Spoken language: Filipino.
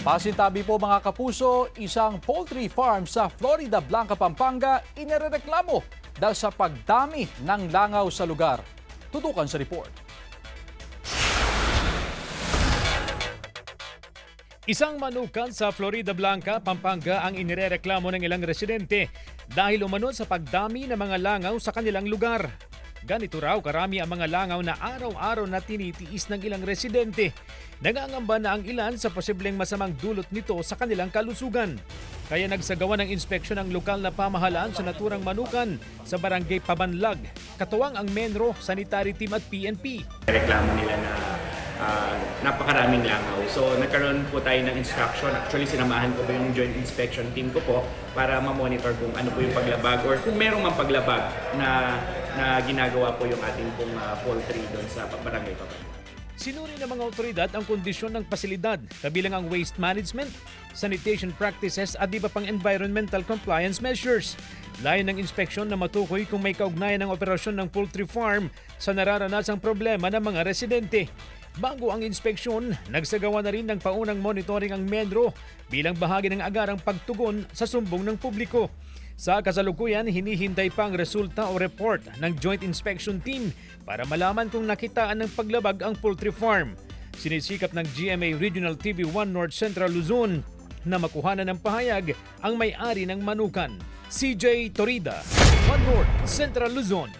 Pasintabi po mga kapuso, isang poultry farm sa Florida Blanca, Pampanga inirereklamo dahil sa pagdami ng langaw sa lugar. Tutukan sa report. Isang manukan sa Florida Blanca, Pampanga ang inirereklamo ng ilang residente dahil umano sa pagdami ng mga langaw sa kanilang lugar. Ganito raw karami ang mga langaw na araw-araw na tinitiis ng ilang residente. Nangangamba na ang ilan sa posibleng masamang dulot nito sa kanilang kalusugan. Kaya nagsagawa ng inspeksyon ng lokal na pamahalaan sa naturang manukan sa barangay Pabanlag, katuwang ang Menro, Sanitary Team at PNP. Reklamo nila na napakaraming langaw. So nagkaroon po tayo ng instruction. Actually sinamahan ko po yung joint inspection team ko po para ma-monitor kung ano po yung paglabag or kung merong mang paglabag na ginagawa po yung ating pong poultry doon sa barangay Pabanlag. Sinuri ng mga otoridad ang kondisyon ng pasilidad, kabilang ang waste management, sanitation practices at iba pang environmental compliance measures. Layon ng inspeksyon na matukoy kung may kaugnayan ng operasyon ng poultry farm sa nararanasang problema ng mga residente. Bago ang inspeksyon, nagsagawa na rin ng paunang monitoring ang Menro bilang bahagi ng agarang pagtugon sa sumbong ng publiko. Sa kasalukuyan, hinihintay pa ang resulta o report ng Joint Inspection Team para malaman kung nakitaan ng paglabag ang poultry farm. Sinisikap ng GMA Regional TV1 North Central Luzon na makuhanan ng pahayag ang may-ari ng manukan. CJ Torida, One North Central Luzon.